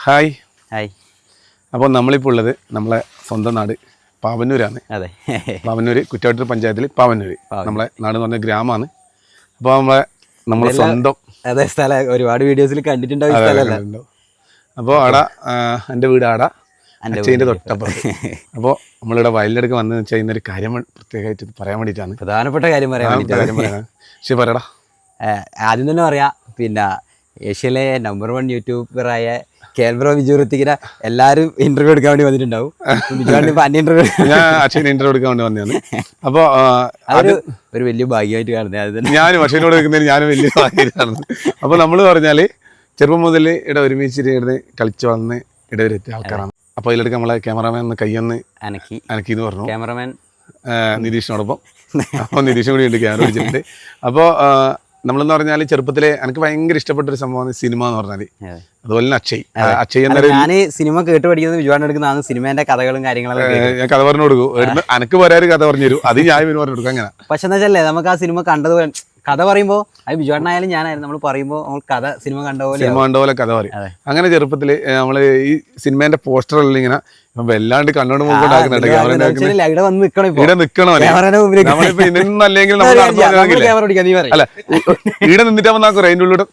Hi hi. അപ്പോൾ നമ്മളിപ്പോൾ ഉള്ളത് നമ്മളെ സ്വന്തം നാട് പാവന്നൂരാണ്. അതെ, പാവന്നൂർ കുറ്റാട്ടൂർ പഞ്ചായത്തിൽ പാവന്നൂർ നമ്മളെ നാട് എന്ന് പറഞ്ഞ ഗ്രാമമാണ്. അപ്പോൾ നമ്മളെ സ്വന്തം അതെ സ്ഥലം ഒരുപാട് വീഡിയോസിൽ കണ്ടിട്ടുണ്ടാവും. അപ്പോൾ ആടെ എൻ്റെ വീട് ആടെ അച്ഛൻ്റെ തൊട്ടപ്പുറത്ത്. അപ്പോൾ നമ്മളിവിടെ വയലിലെടുക്ക് വന്നതെന്ന് വെച്ചാൽ ഇന്നൊരു കാര്യം പ്രത്യേകമായിട്ട് പറയാൻ വേണ്ടിയിട്ടാണ്. പ്രധാനപ്പെട്ട കാര്യം പറയാൻ പക്ഷേ പറയടാ. ആദ്യം തന്നെ പറയാം, പിന്നെ ഏഷ്യയിലെ നമ്പർ 1 യൂട്യൂബറായ കേൽബ്രോ വിജു ഋത്തിക്കിനെ എല്ലാവരും ഇന്റർവ്യൂ എടുക്കാൻ വേണ്ടി വന്നിട്ടുണ്ടാവും. ഞാൻ അച്ഛനെ ഇന്റർവ്യൂ എടുക്കാൻ വേണ്ടി വന്നതാണ്. അപ്പോൾ ഒരു വലിയ ഭാഗ്യമായിട്ട് കാണുന്നത് ഞാനും അച്ഛനോട് എടുക്കുന്നതിന് ഞാനും വലിയ ഭാഗ്യമായിട്ട് കാണുന്നത്. അപ്പോൾ നമ്മൾ പറഞ്ഞാൽ ചെറുപ്പം മുതൽ ഇവിടെ ഒരുമിച്ചിട്ട് ഇവിടുന്ന് കളിച്ച് വന്ന് ഇടവരെത്തിയ ആൾക്കാരാണ്. അപ്പോൾ ഇതിലെടുക്ക് നമ്മളെ ക്യാമറാമാൻ ഒന്ന് കയ്യൊന്ന് അനക്കി എന്ന് പറഞ്ഞു. ക്യാമറാമാൻ നിതീഷിനോടൊപ്പം. അപ്പോൾ നിതീഷും കൂടി ഉണ്ട്, ക്യാമറ പിടിച്ചിട്ടുണ്ട്. അപ്പോൾ നമ്മളെന്ന് പറഞ്ഞാൽ ചെറുപ്പത്തിലെ എനിക്ക് ഭയങ്കര ഇഷ്ടപ്പെട്ടൊരു സംഭവമാണ് സിനിമ എന്ന് പറഞ്ഞാൽ. അതുപോലെ തന്നെ അക്ഷയ് എന്നൊരു ഞാൻ സിനിമ കേട്ട് പഠിക്കുന്നത് വിജുവാണ് എടുക്കുന്നതാണ്. സിനിമേന്റെ കഥകളും കാര്യങ്ങളൊക്കെ ഞാൻ കഥ പറഞ്ഞു കൊടുക്കും. എനിക്ക് പോരാറ് കഥ പറഞ്ഞു തരും, അത് ഞാൻ പറഞ്ഞു കൊടുക്കും. അങ്ങനെ പക്ഷെ എന്താ വെച്ചാൽ നമുക്ക് ആ സിനിമ കണ്ടതുപോലെ കഥ പറയുമ്പോൾ അത് ബിജുവാണായാലും ഞാനായിരുന്നു നമ്മൾ പറയുമ്പോൾ നമ്മൾ കഥ സിനിമ കണ്ട പോലെ കഥ പറയും. അങ്ങനെ ചെറുപ്പത്തിൽ നമ്മൾ ഈ സിനിമേന്റെ പോസ്റ്ററെല്ലാം ഇങ്ങനെ വല്ലാണ്ട് കണ്ണോട് മുമ്പോട്ടാക്കുന്നുണ്ട്. ഇവിടെ നിക്കണം അല്ല ഇവിടെ നിന്നിട്ട് വന്നാക്കും അതിൻ്റെ ഉള്ളിലൂടെ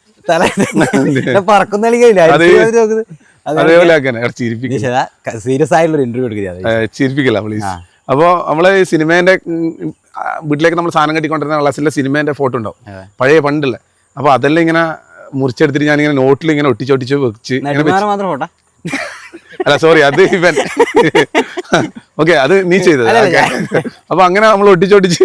പറക്കുന്ന അതേപോലെ ആക്കാൻ സീരിയസ് ആയിട്ടുള്ള ഇന്റർവ്യൂ എടുക്കുക, ചിരിപ്പിക്കില്ല പ്ലീസ്. അപ്പോൾ നമ്മളെ ഈ സിനിമേന്റെ വീട്ടിലേക്ക് നമ്മൾ സാധനം കെട്ടിക്കൊണ്ടിരുന്ന ക്ലാസ്സിലെ സിനിമേന്റെ ഫോട്ടോ ഉണ്ടാവും, പഴയ പണ്ടുള്ള. അപ്പോൾ അതെല്ലാം ഇങ്ങനെ മുറിച്ചെടുത്തിട്ട് ഞാനിങ്ങനെ നോട്ടിൽ ഇങ്ങനെ ഒട്ടിച്ചൊട്ടിച്ച് വെച്ച് മാത്രം ഫോട്ടോ അല്ല സോറി അത് ഇവൻ ഓക്കെ അത് നീ ചെയ്തത്. അപ്പൊ അങ്ങനെ നമ്മൾ ഒട്ടിച്ചൊട്ടിച്ച്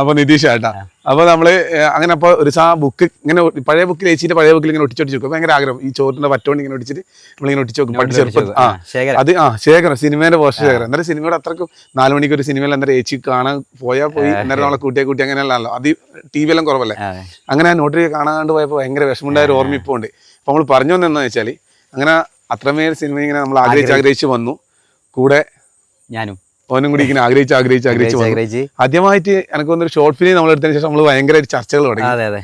അപ്പൊ നിതീഷ് ഏട്ടാ. അപ്പൊ നമ്മള് അങ്ങനെ അപ്പൊ ഒരു ബുക്ക് ഇങ്ങനെ പഴയ ബുക്കിൽ ഏച്ചിന്റെ പഴയ ബുക്കിൽ ഇങ്ങനെ ഒട്ടിച്ചൊട്ടിച്ച് വെക്കും. ഭയങ്കര ആഗ്രഹം ഈ ചോറിന്റെ പറ്റോണ്ട് ഇങ്ങനെ ഒട്ടിച്ചിട്ട് നമ്മളിങ്ങനെ ഒട്ടിച്ച് വെക്കും. പണ്ട് ചെറുപ്പം അത് ശേഖരം സിനിമേന്റെ പോസ്റ്റ് ശേഖരം. അന്നേരം സിനിമയുടെ അത്രക്കും 4 മണിക്ക് ഒരു സിനിമയിൽ അന്നേരം ഏച്ചി കാണാൻ പോയാൽ പോയി, അന്നേരം നമ്മളെ കൂട്ടി അങ്ങനെയല്ലോ. അത് ടി വി എല്ലാം കുറവല്ലേ. അങ്ങനെ ആ നോട്ടിൽ കാണാണ്ട് പോയപ്പോൾ ഭയങ്കര വിഷമമുണ്ടായ ഒരു ഓർമ്മ ഇപ്പോൾ ഉണ്ട്. അപ്പൊ നമ്മൾ പറഞ്ഞു വന്നെന്ന് വെച്ചാൽ അങ്ങനെ അത്രമേൽ സിനിമ ഇങ്ങനെ നമ്മൾ ആഗ്രഹിച്ച് വന്നു. കൂടെ ഞാനും ഓനും കൂടി ഇങ്ങനെ ആഗ്രഹിച്ച് ആദ്യമായിട്ട് എനിക്ക് തോന്നുന്നൊരു ഷോർട്ട് ഫിലിം നമ്മൾ എടുത്തതിന് ശേഷം നമ്മൾ ഭയങ്കരമായിട്ട് ചർച്ചകൾ തുടങ്ങി.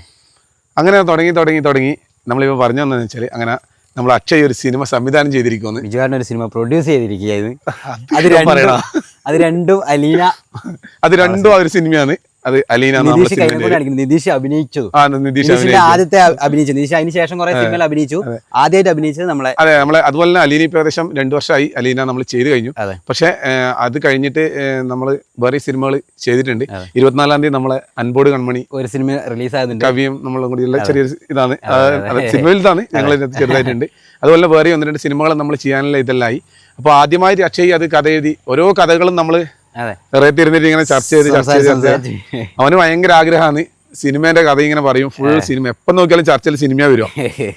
അങ്ങനെ തുടങ്ങി നമ്മളിപ്പോൾ പറഞ്ഞു വന്നതെന്ന് വെച്ചാൽ അങ്ങനെ നമ്മൾ അക്ഷയ് ഒരു സിനിമ സംവിധാനം ചെയ്തിരിക്കുന്നു, വിജുവാണ് ഒരു സിനിമ പ്രൊഡ്യൂസ് ചെയ്തിരിക്കുകയായിരുന്നു. അത് രണ്ടും അലീന, അത് രണ്ടും ആ ഒരു സിനിമയാണ്. അത് അലീന നിതീഷ് അഭിനയിച്ചു. ആദ്യത്തെ അഭിനയിച്ചു നിതീഷ്, അതിന് ശേഷം കുറെ സിനിമകൾ അഭിനയിച്ചു. ആദ്യമായിട്ട് അഭിനയിച്ചത് നമ്മളെ അതുപോലെ തന്നെ അലീന ഇപ്പൊ ഏകദേശം 2 വർഷമായി അലീന നമ്മൾ ചെയ്ത് കഴിഞ്ഞു. പക്ഷെ അത് കഴിഞ്ഞിട്ട് നമ്മൾ വേറെ സിനിമകൾ ചെയ്തിട്ടുണ്ട്. 24-ാം തീയതി നമ്മളെ അൻപോട് കൺമണി ഒരു സിനിമ റിലീസ് ആയതുണ്ട്. കവിയും നമ്മളും കൂടി ഉള്ള ചെറിയൊരു ഇതാണ് സിനിമയിൽ ഇതാണ് ഞങ്ങൾ ചെറുതായിട്ടുണ്ട്. അതുപോലെ വേറെ 1-2 സിനിമകൾ നമ്മൾ ചെയ്യാനുള്ള ഇതെല്ലാം ആയി. അപ്പൊ ആദ്യമായിട്ട് അക്ഷയ് അത് കഥ എഴുതി ഓരോ കഥകളും നമ്മള് ഇരുന്നിട്ട് ഇങ്ങനെ ചർച്ച ചെയ്ത് അവന് ഭയങ്കര ആഗ്രഹമാണ് സിനിമേന്റെ കഥ ഇങ്ങനെ പറയും. ഫുൾ സിനിമ എപ്പം നോക്കിയാലും ചർച്ചയിൽ സിനിമ വരും.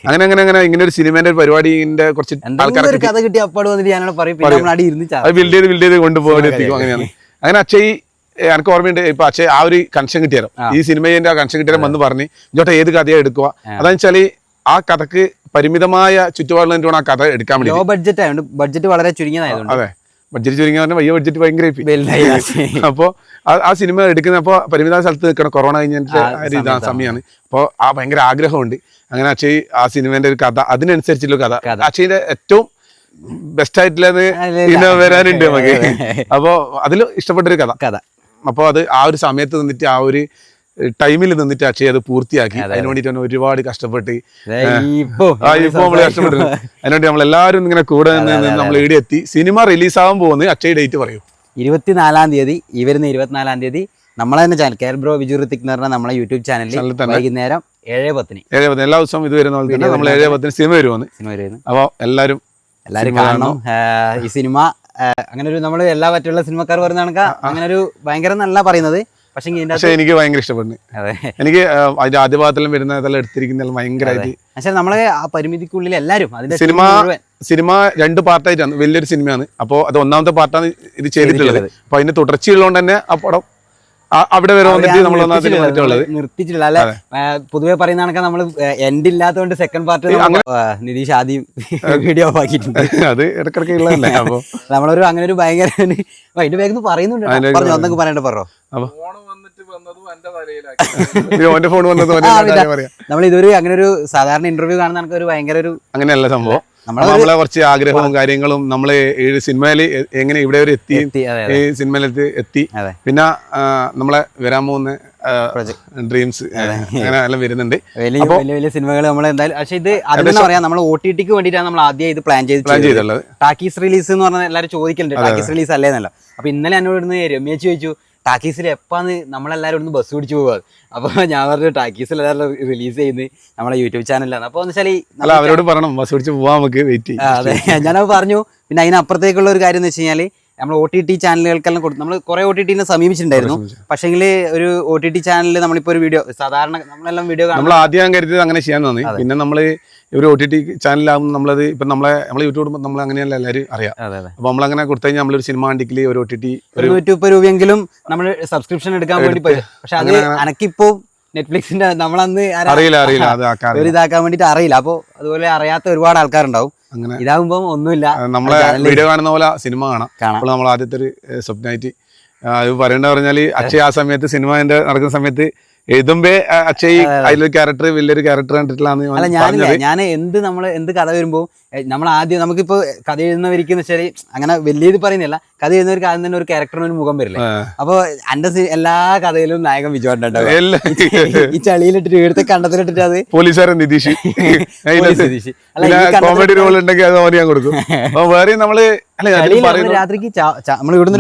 അങ്ങനെ ഇങ്ങനെ ഒരു സിനിമേന്റെ ഒരു പരിപാടിന്റെ കുറച്ച് ആൾക്കാർക്ക് കഥ കിട്ടി അപ്പാട് ബിൽഡ് ചെയ്ത് കൊണ്ടുപോകാൻ എത്തിക്കും. അങ്ങനെയാണ്. അങ്ങനെ അക്ഷയ് എനിക്ക് ഓർമ്മയുണ്ട്. ഇപ്പൊ അക്ഷയ് ആ ഒരു കണക്ഷൻ കിട്ടിയാലോ, ഈ സിനിമേന്റെ ആ കണക്ഷൻ കിട്ടിയാലും വന്ന് പറഞ്ഞ് ഇങ്ങോട്ട് ഏത് കഥയാണ് എടുക്കുക. അതാന്ന് വെച്ചാല് ആ കഥക്ക് പരിമിതമായ ചുറ്റുപാടുള്ള ആ കഥ എടുക്കാൻ വേണ്ടി. ലോ ബഡ്ജറ്റ് ആയതുകൊണ്ട് ബഡ്ജറ്റ് വളരെ ചുരുങ്ങിയതായതുകൊണ്ട്. അതെ, ബഡ്ജറ്റ് ചുരുങ്ങി പറഞ്ഞാൽ വലിയ ബഡ്ജറ്റ് ഭയങ്കര. അപ്പോൾ ആ സിനിമ എടുക്കുന്ന അപ്പോൾ പരിമിത സ്ഥലത്ത് നിൽക്കണം, കൊറോണ കഴിഞ്ഞിട്ട് സമയമാണ്. അപ്പോൾ ആ ഭയങ്കര ആഗ്രഹമുണ്ട്. അങ്ങനെ അക്ഷയ് ആ സിനിമേന്റെ ഒരു കഥ അതിനനുസരിച്ചുള്ള കഥ അക്ഷയിന്റെ ഏറ്റവും ബെസ്റ്റ് ആയിട്ടുള്ളത് പിന്നെ വരാനുണ്ട് നമുക്ക്. അപ്പോൾ അതിൽ ഇഷ്ടപ്പെട്ടൊരു കഥ. അപ്പോൾ അത് ആ ഒരു സമയത്ത് നിന്നിട്ട് ആ ഒരു ടൈമിൽ നിന്നിട്ട് അക്ഷയ് അത് പൂർത്തിയാക്കി. അതിന് വേണ്ടിട്ട് ഒരുപാട് കഷ്ടപ്പെട്ട് നമ്മള് കഷ്ടപ്പെട്ടു. അതിനുവേണ്ടി നമ്മളെല്ലാവരും ഇങ്ങനെ കൂടെ നമ്മൾ ഇവിടെ എത്തി. സിനിമ റിലീസാകാൻ പോകുന്നത് അക്ഷയ് ഡേറ്റ് പറയും. 24-ാം തീയതി. ഈ വരുന്ന 24-ാം തീയതി നമ്മളെ തന്നെ ചാനൽ കേൽബ്രോ വിജു ഋത്തിക് എന്ന് പറഞ്ഞാൽ നമ്മളെ യൂട്യൂബ് ചാനലിൽ വൈകുന്നേരം 7:10 എല്ലാ ദിവസവും ഇത് വരുന്ന പോലെ തന്നെ നമ്മൾ 7:10 സിനിമ വരുന്നു. അപ്പോൾ എല്ലാവരും കാണണം ഈ സിനിമ. അങ്ങനെ ഒരു നമ്മൾ എല്ലാ പറ്റുള്ള സിനിമക്കാർ പറയുന്ന കണക്കാ അങ്ങനെ ഒരു ഭയങ്കര നല്ല പറയുന്നത്. പക്ഷെ എനിക്ക് ഭയങ്കര ഇഷ്ടപ്പെടുന്നു. എനിക്ക് അതിന്റെ ആദ്യ ഭാഗത്തെല്ലാം വരുന്നതെല്ലാം എടുത്തിരിക്കുന്ന ഭയങ്കരമായിട്ട്. പക്ഷെ നമ്മളെ ആ പരിമിതിക്കുള്ളിൽ എല്ലാവരും അതിന്റെ സിനിമ 2 പാർട്ടായിട്ടാണ്, വലിയൊരു സിനിമയാണ്. അപ്പോൾ അത് 1ാമത്തെ പാർട്ടാണ് ഇത് ചെയ്തിട്ടുള്ളത്. അപ്പൊ അതിന്റെ തുടർച്ചയുള്ളതുകൊണ്ട് തന്നെ ആ പടം അവിടെ വരെ വന്നിട്ട് നമ്മൾ നിർത്തിച്ചിട്ടില്ല. അല്ലെ പൊതുവെ പറയുന്ന കണക്കാ നമ്മൾ എൻഡ് ഇല്ലാത്തതുകൊണ്ട് സെക്കൻഡ് പാർട്ട് നിതീഷ് ആദ്യം വീഡിയോ ഓഫ് ആക്കിയിട്ടുണ്ട്. അത് ഇടക്കിടക്ക് ഉള്ളതല്ലേ. അപ്പൊ നമ്മളൊരു അങ്ങനെ ഒരു ഭയങ്കര അതിന്റെ വേഗം പറയുന്നുണ്ട്. പറയണ്ട പറഞ്ഞോ. അപ്പൊ ഓന്റെ ഫോൺ വന്നത് പറയാം. നമ്മൾ ഇതൊരു അങ്ങനെ ഒരു സാധാരണ ഇന്റർവ്യൂ കാണുന്ന നമുക്ക് ഒരു ഭയങ്കര ഒരു അങ്ങനെയല്ല സംഭവം. നമ്മളെ കുറച്ച് ആഗ്രഹവും കാര്യങ്ങളും നമ്മള് സിനിമയിൽ എങ്ങനെ ഇവിടെ വരെ എത്തി, ഈ സിനിമയിലെത്തി എത്തി, പിന്നെ നമ്മളെ വരാൻ പോകുന്ന ഡ്രീംസ് അങ്ങനെ എല്ലാം വരുന്നുണ്ട്. വലിയ വലിയ സിനിമകൾ നമ്മൾ എന്തായാലും. പക്ഷെ ഇത് അതെന്ന് പറയാം, നമ്മൾ OTT-ക്ക് വേണ്ടിയിട്ടാണ് നമ്മൾ ആദ്യം ഇത് പ്ലാൻ ചെയ്തിട്ടുള്ളത്. ടാക്കീസ് റിലീസ് എന്ന് പറഞ്ഞാൽ എല്ലാവരും ചോദിക്കലുണ്ട്, ടാക്കീസ് റിലീസ് അല്ലേന്നല്ല. അപ്പൊ ഇന്നലെ എന്നോട് ഇവിടുന്ന് രമ്യേച്ച് ചോദിച്ചു ടാക്കീസിൽ എപ്പാന്ന് നമ്മളെല്ലാവരും ഇവിടുന്ന് ബസ് പിടിച്ചു പോകാം. അപ്പോൾ ഞാൻ പറഞ്ഞു ടാക്കീസിൽ എല്ലാവരും റിലീസ് ചെയ്യുന്നത് നമ്മളെ യൂട്യൂബ് ചാനലിലാണ്. അപ്പോൾ എന്ന് വെച്ചാൽ അവരോട് പറയണം ബസ് പിടിച്ച് പോവാൻ, നമുക്ക് വെയിറ്റ്. അതെ, ഞാനത് പറഞ്ഞു. പിന്നെ അതിനപ്പുറത്തേക്കുള്ള ഒരു കാര്യം എന്ന് വെച്ച് കഴിഞ്ഞാൽ നമ്മൾ OTT ചാനലുകൾക്കെല്ലാം കൊടുത്തു. നമ്മൾ കുറെ OTT-നെ സമീപിച്ചിട്ടുണ്ടായിരുന്നു. പക്ഷേങ്കിൽ ഒരു OTT ചാനലിൽ നമ്മളിപ്പോൾ ഒരു വീഡിയോ സാധാരണ നമ്മളെല്ലാം വീഡിയോ നമ്മൾ ആദ്യം കരുതിയത് അങ്ങനെ ചെയ്യാൻ തോന്നി. പിന്നെ നമ്മൾ ഒരു OTT ചാനലാകുമ്പോൾ നമ്മളത് ഇപ്പം നമ്മളെ യൂട്യൂബ് നമ്മൾ അങ്ങനെയല്ല എല്ലാവരും അറിയാം. അപ്പൊ നമ്മളങ്ങനെ കൊടുത്തു കഴിഞ്ഞാൽ നമ്മളൊരു സിനിമ കണ്ടിക്കില് ഒരു OTT ഒരു 150 രൂപയെങ്കിലും നമ്മൾ സബ്സ്ക്രിപ്ഷൻ എടുക്കാൻ വേണ്ടി പറ്റും. പക്ഷെ അത് അനക്കിപ്പോ നെറ്റ്ഫ്ലിക്സിന്റെ നമ്മളന്ന് അറിയില്ല ഒരു ഇതാക്കാൻ വേണ്ടിട്ട് അറിയില്ല. അപ്പൊ അതുപോലെ അറിയാത്ത ഒരുപാട് ആൾക്കാരുണ്ടാവും. ഇതാകുമ്പോ ഒന്നുമില്ല, നമ്മളെ വീഡിയോ കാണുന്ന പോലെ സിനിമ കാണാം. അപ്പോൾ നമ്മൾ ആദ്യത്തെ ഒരു സ്വപ്നമായിട്ട് അത് പറയേണ്ട പറഞ്ഞാല് അക്ഷയ് ആ സമയത്ത് സിനിമ നടക്കുന്ന സമയത്ത് എഴുതുമ്പേ അക്ഷയ് അതിലൊരു ക്യാരക്ടർ വലിയൊരു ക്യാരക്ടർ കണ്ടിട്ടില്ലാന്ന്. ഞാൻ എന്ത് കഥ വരുമ്പോ നമ്മൾ ആദ്യം നമുക്കിപ്പോ കഥ എഴുതുന്നവർക്ക് എന്ന് വെച്ചാൽ അങ്ങനെ വലിയത് പറയുന്നില്ല, കഥ എഴുതുന്നവർക്ക് ആദ്യം തന്നെ ഒരു ക്യാരക്ടറിന് ഒരു മുഖം വരില്ലേ. അപ്പൊ എന്റെ എല്ലാ കഥയിലും നായകൻ വിജുവായിട്ടുണ്ടാവും. ഈ ചളിയിലിട്ടിട്ട് ഇവിടുത്തെ കണ്ടത്തിലിട്ടിട്ട് അത് പോലീസുകാരൻ നിതീഷ് കോമഡി റോൾ ഉണ്ടെങ്കിൽ അത് ഓന് ഞാൻ കൊടുക്കും. വേറെ നമ്മള് രാത്രിക്ക് നമ്മൾ ഇവിടുന്ന്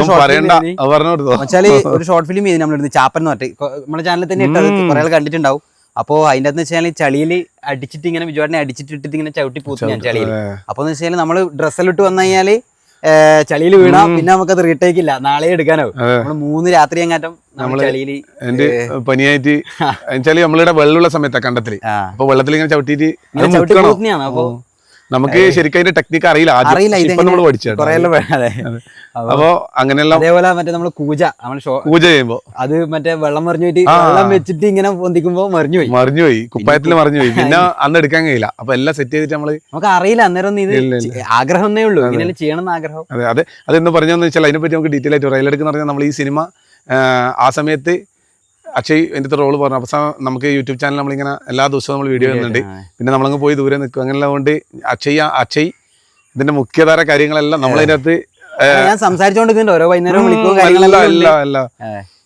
വെച്ചാല് ഒരു ഷോർട്ട് ഫിലിം ചെയ്ത് നമ്മൾ ചാപ്പൻ എന്ന് പറഞ്ഞിട്ട് നമ്മുടെ ചാനലിൽ തന്നെ ഇട്ടത് കുറെ ആൾ കണ്ടിട്ടുണ്ടാവും. അപ്പോ അതിന്റെ എന്ന് വെച്ചാൽ ചളിയിൽ അടിച്ചിട്ട് ഇങ്ങനെ വിജുവാടിനെ അടിച്ചിട്ടിട്ട് ഇങ്ങനെ ചവിട്ടി പൂത്തി ഞാൻ ചളിയിൽ. അപ്പൊ എന്ന് വെച്ചാൽ നമ്മള് ഡ്രസ്സെല്ലാം ഇട്ട് വന്നു കഴിഞ്ഞാല് ചളിയിൽ വീണാ പിന്നെ നമുക്കത് റീടേക്ക് ഇല്ല, നാളെ എടുക്കാനാവും. നമ്മള് 3 രാത്രി എങ്ങാറ്റം ചളിയില് പനിയായിട്ട് നമ്മളിവിടെ വെള്ളമുള്ള സമയത്താണ് കണ്ടത്തില്. അപ്പൊ വെള്ളത്തിൽ ഇങ്ങനെ ചവിട്ടിട്ട് പൂത്തിനെയാണ്. അപ്പൊ നമുക്ക് ശരിക്കും അതിന്റെ ടെക്നിക്ക് അറിയില്ല, നമ്മൾ പഠിച്ചു. അപ്പൊ അങ്ങനെയെല്ലാം അതേപോലെ മറ്റേ നമ്മള് പൂജ ചെയ്യുമ്പോ അത് മറ്റേ വെള്ളം മറിഞ്ഞു പോയിട്ട് വെള്ളം വെച്ചിട്ട് ഇങ്ങനെ പൊന്തിക്കുമ്പോ മറിഞ്ഞുപോയി കുപ്പായത്തിൽ മറിഞ്ഞുപോയി. പിന്നെ അന്ന് എടുക്കാൻ കഴിയില്ല. അപ്പൊ എല്ലാം സെറ്റ് ചെയ്തിട്ട് നമുക്ക് അറിയില്ല അന്നേരം ഇത് ആഗ്രഹം എന്നേ ഉള്ളൂ, ഇങ്ങനെ ചെയ്യണം ആഗ്രഹം. അതെ അതെന്ന് പറഞ്ഞെന്ന് വെച്ചാൽ അതിനെപ്പറ്റി നമുക്ക് ഡീറ്റെയിൽ ആയിട്ട് റെയിലെടുക്കുന്ന പറഞ്ഞാൽ നമ്മൾ ഈ സിനിമ ആ സമയത്ത് അക്ഷയ് എൻ്റെ റോള് പറഞ്ഞു. അവസാനം നമുക്ക് യൂട്യൂബ് ചാനൽ നമ്മളിങ്ങനെ എല്ലാ ദിവസവും നമ്മൾ വീഡിയോ ചെയ്യുന്നുണ്ട്. പിന്നെ നമ്മളങ്ങ് പോയി ദൂരെ നിൽക്കും. അങ്ങനെയുള്ള കൊണ്ട് അക്ഷയ് ഇതിന്റെ മുഖ്യധാര കാര്യങ്ങളെല്ലാം നമ്മളതിനകത്ത് ഞാൻ സംസാരിച്ചോണ്ടിരിക്കുന്നുണ്ട്. ഓരോ വൈകുന്നേരം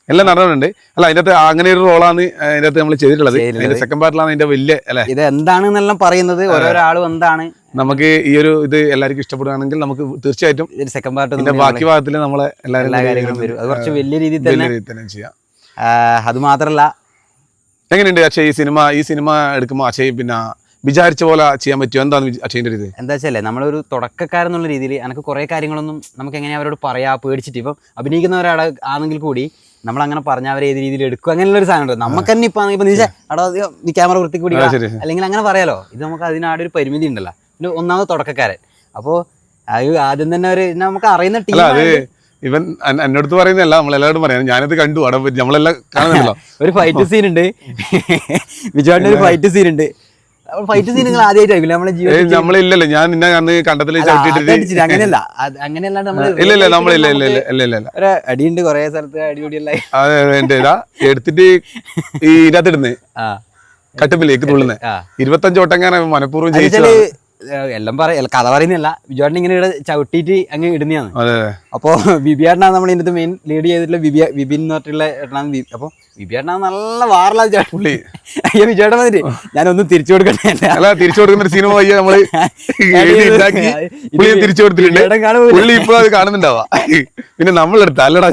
എല്ലാം നടന്നിട്ടുണ്ട്. അല്ല അതിനകത്ത് അങ്ങനെ ഒരു റോളാണ് അതിനകത്ത് നമ്മൾ ചെയ്തിട്ടുള്ളത്. അതിന്റെ സെക്കൻഡ് പാർട്ടിലാണ് അതിന്റെ വലിയ അല്ലെ ഇത് എന്താണെന്നെല്ലാം പറയുന്നത്. ഓരോരാളും എന്താണ് നമുക്ക് ഈ ഒരു ഇത് എല്ലാവർക്കും ഇഷ്ടപ്പെടുകയാണെങ്കിൽ നമുക്ക് തീർച്ചയായിട്ടും സെക്കൻഡ് പാർട്ട് ബാക്കി ഭാഗത്തിൽ നമ്മളെ എല്ലാ കാര്യങ്ങളും വരും. അത് കുറച്ച് വലിയ രീതിയിൽ തന്നെ ചെയ്യാം. അത് മാത്രല്ല എങ്ങനെയുണ്ട് അക്ഷയ് ഈ സിനിമ എടുക്കുമ്പോൾ അക്ഷയ് പിന്നെ വിചാരിച്ച പോലെ ചെയ്യാൻ പറ്റുമോ? എന്താണ് അക്ഷയിന്റെ രീതി? എന്താ വെച്ചല്ലേ, നമ്മളൊരു തുടക്കക്കാരെന്നുള്ള രീതിയിൽ എനിക്ക് കുറെ കാര്യങ്ങളൊന്നും നമുക്ക് എങ്ങനെ അവരോട് പറയാ പേടിച്ചിട്ട്. ഇപ്പം അഭിനയിക്കുന്നവരാണ് ആണെങ്കിൽ കൂടി നമ്മൾ അങ്ങനെ പറഞ്ഞാൽ അവരെ ഏത് രീതിയിൽ എടുക്കും അങ്ങനെയുള്ള ഒരു സാധനം ഉണ്ട്. നമുക്ക് തന്നെ ഇപ്പൊ നീ ക്യാമറ വൃത്തി കൂടി അല്ലെങ്കിൽ അങ്ങനെ പറയാലോ. ഇത് നമുക്ക് അതിനാടെ ഒരു പരിമിതി ഉണ്ടല്ലോ. പിന്നെ ഒന്നാമത് തുടക്കക്കാരൻ. അപ്പോ ആദ്യം തന്നെ ഒരു നമുക്ക് അറിയുന്ന ടീം ഇവൻ എന്നോടത്ത് പറയുന്നതല്ല, നമ്മളെല്ലാവരും പറയാം. ഞാനത് കണ്ടു, അവിടെ നമ്മളെല്ലാം കാണുന്നുണ്ടല്ലോ. ഒരു ഫൈറ്റ് സീൻ ഉണ്ട്, വിജുവാടിന്റെ ഒരു ഫൈറ്റ് സീൻ ഉണ്ട്. ഫൈറ്റ് സീൻ നിങ്ങൾ ആദ്യമായിട്ടായിരിക്കും നമ്മളെ ജീവിതത്തിൽ. നമ്മളില്ലല്ലോ, ഞാൻ നിന്നെ അന്ന് കണ്ടത്തിൽ അങ്ങനെയല്ല അങ്ങനെയല്ലാണ്ട് ഒരു അടിയുണ്ട് കുറെ സ്ഥലത്ത് അടിപൊളിയല്ല. അതെ എടുത്തിട്ട് ഈ ഇതിനകത്തിടുന്നേ കട്ടുമ്പിലേക്ക് തുള്ളുന്നേ 25 ഓട്ടങ്ങനെ മനഃപൂർവ്വം ജയിച്ചത്. എല്ലാം കഥ പറയുന്നില്ല, വിജുവാടിനെ ഇങ്ങനെ ചവിട്ടിയിട്ട് അങ്ങ് ഇടുന്നതാണ്. അപ്പോ വിബിയാടിനാണ് നമ്മൾ ഇതിന്റെ മെയിൻ ലീഡ് ചെയ്തിട്ടുള്ള വിപിൻ എന്ന് പറഞ്ഞിട്ടുള്ള ഏട്ടനാണ്. അപ്പൊ വിബിയാടിനാണ് നല്ല വാറുള്ള പുള്ളി. അയ്യോ വിജുവാടൻ വന്നിട്ട് ഞാനൊന്നും തിരിച്ചു കൊടുക്കണ്ടല്ല, തിരിച്ചു കൊടുക്കുന്ന സിനിമ തിരിച്ചു കൊടുത്തിട്ടുണ്ട്. പുള്ളി ഇപ്പൊ അത് കാണുന്നുണ്ടാവാ. പിന്നെ നമ്മളെടുത്ത അല്ലടാ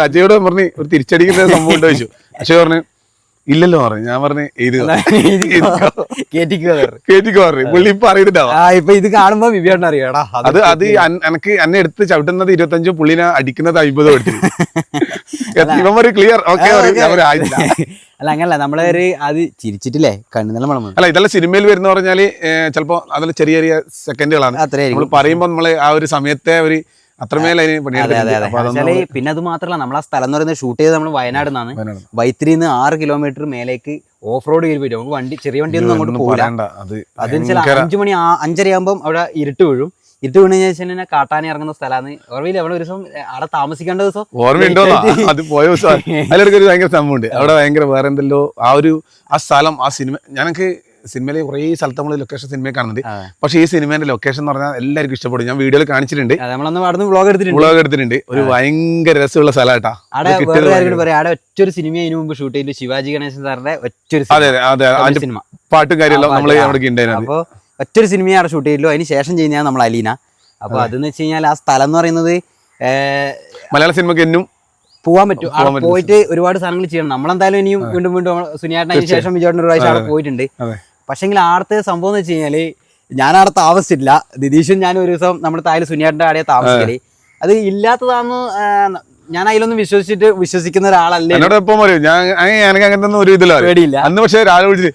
അജയോട് പറഞ്ഞ് ഒരു തിരിച്ചടിക്കുന്ന സംഭവം ഉണ്ടോ ചോദിച്ചു. അജയ് പറഞ്ഞു ഇല്ലല്ലോ പറഞ്ഞു. ഞാൻ പറഞ്ഞു പുള്ളി ഇപ്പൊ അറിയുന്നുണ്ടാവാ. ഇപ്പൊ ഇത് കാണുമ്പോ വിവരണം അറിയാടാ. അത് എനിക്ക് എന്നെ എടുത്ത് ചവിട്ടുന്നത് 25, പുള്ളിനെ അടിക്കുന്നത് 50 എടുത്തു. ഇവന്മാര് ക്ലിയർ ഓക്കെ. അല്ല അങ്ങനല്ല, നമ്മളൊരു അത് ചിരിച്ചിട്ടില്ലേ കണ്ണുനല്ല മണം. അല്ല ഇതെല്ലാം സിനിമയിൽ വരുന്ന പറഞ്ഞാല് ചിലപ്പോ അതിൽ ചെറിയ ചെറിയ സെക്കൻഡുകളാണ്. നമ്മൾ പറയുമ്പോ നമ്മള് ആ ഒരു സമയത്തെ ഒരു അത്രമേൽ അതിന് പണിയെടുത്തില്ല. പിന്നെ അത് മാത്രമല്ല, നമ്മൾ ആ സ്ഥലം എന്ന് പറയുന്നത് ഷൂട്ട് ചെയ്ത് നമ്മൾ വയനാട് നിന്നാണ്. വൈത്തിരിന്ന് 6 കിലോമീറ്റർ മേലേക്ക് ഓഫ് റോഡ് കയറി പോയിട്ട് നമുക്ക് ചെറിയ വണ്ടിയൊന്നും അങ്ങോട്ട് പോകില്ല. അതിന് ചില 5 മണി 5:30 ആകുമ്പോൾ അവിടെ ഇരുട്ട് വീഴും. ഇരുട്ട് വീണ് കഴിഞ്ഞാൽ കാട്ടാനി ഇറങ്ങുന്ന സ്ഥലമാണ്. ഓർമ്മയില്ല അവിടെ ഒരു ദിവസം അവിടെ താമസിക്കേണ്ട ദിവസം ഓർമ്മയുണ്ടോ അത് പോയ ദിവസം അതിലിടയ്ക്ക് ഒരു ഭയങ്കര സംഭവമുണ്ട് അവിടെ. ഭയങ്കര വേറെ എന്തെല്ലോ ആ സ്ഥലം ആ സിനിമ ഞാനൊക്കെ സിനിമയിലെ കുറേ സ്ഥലത്ത് നമ്മൾ ലൊക്കേഷൻ സിനിമയെ കാണുന്നുണ്ട്. പക്ഷേ ഈ സിനിമേന്റെ ലൊക്കേഷൻ എന്ന് പറഞ്ഞാൽ എല്ലാവർക്കും ഇഷ്ടപ്പെടും. ഞാൻ വീഡിയോയിൽ കാണിച്ചിട്ടുണ്ട്, വ്ളോഗ് എടുത്തിട്ടുണ്ട്. ഒരു ഭയങ്കര രസമുള്ള സ്ഥലമായിട്ടാ. അവിടെ ഒറ്റൊരു സിനിമ അതിനു മുമ്പ് ഷൂട്ട് ചെയ്തു, ശിവാജി ഗണേശൻ സാറിന്റെ ഒറ്റൊരു സിനിമ, പാട്ടും കാര്യമെല്ലാം നമ്മൾ അവിടെ ഉണ്ടായിരുന്നു. അപ്പൊ ഒറ്റൊരു സിനിമയെ അവിടെ ഷൂട്ട് ചെയ്തില്ലോ. അതിന് ശേഷം ചെയ്യുന്നതാണ് നമ്മൾ അലീന. അപ്പൊ അതെന്ന് വെച്ച് കഴിഞ്ഞാൽ ആ സ്ഥലം എന്ന് പറയുന്നത് മലയാള സിനിമയ്ക്ക് എന്നും പോവാൻ പറ്റും. അവിടെ പോയിട്ട് ഒരുപാട് സാധനങ്ങൾ ചെയ്യണം. നമ്മളെന്തായാലും ഇനിയും വീണ്ടും വീണ്ടും സുനിയാട്ടിന് ശേഷം വിജയോട്ടിന് ഒരു പ്രാവശ്യം അവിടെ പോയിട്ടുണ്ട്. പക്ഷെങ്കിൽ ആടത്തെ സംഭവം എന്ന് വെച്ച് കഴിഞ്ഞാല് ഞാൻ അവിടെ താമസിച്ചില്ല. ദിദീഷും ഞാൻ ഒരു ദിവസം നമ്മുടെ താഴെ സുനിയാട്ടിന്റെ ആടെ താമസിക്കല്. അത് ഇല്ലാത്തതാന്ന് ഞാൻ അതിലൊന്നും വിശ്വസിക്കുന്ന ഒരാളല്ലേ. എന്നോട് എപ്പം പറയും ഞാൻ അങ്ങനത്തെ ഒരു ഇതില്ല പേടിയില്ല. അന്ന് പക്ഷേ രാവിലെ വിളിച്ചിട്ട്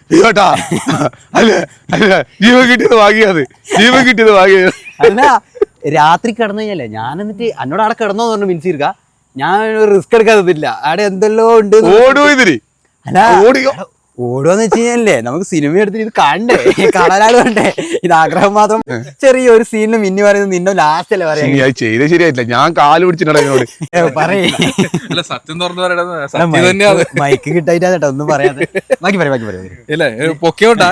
ജീവൻ കിട്ടിയത് വാങ്ങിയത് അല്ല രാത്രി കിടന്നു കഴിഞ്ഞല്ലേ ഞാൻ എന്നിട്ട് എന്നോട് അവിടെ കിടന്നോ എന്ന് പറഞ്ഞു മിൻസിർക്ക. ഞാൻ റിസ്ക് എടുക്കാതില്ല. അവിടെ എന്തെല്ലോ ഉണ്ട്. ഓടുവെന്ന് വെച്ച് കഴിഞ്ഞാലേ നമുക്ക് സിനിമ എടുത്തിട്ട് ഇത് കാണണ്ടേ, കാണാനാൾ വേണ്ടേ. ഇത് ആഗ്രഹം മാത്രം. ചെറിയൊരു സീനിൽ മിന്നി പറയുന്നത് നിന്നെ ലാസ്റ്റ് അല്ലേ പറയാ ചെയ്ത് ശരിയായിട്ടില്ല. ഞാൻ കാല് പിടിച്ചിട്ടുണ്ടോ പറയല്ല സത്യം തുറന്നു പറയണത് മൈക്ക് കിട്ടായിട്ടാ ഒന്നും പറയാതെ. ബാക്കി പറയാം പൊക്കോട്ടാ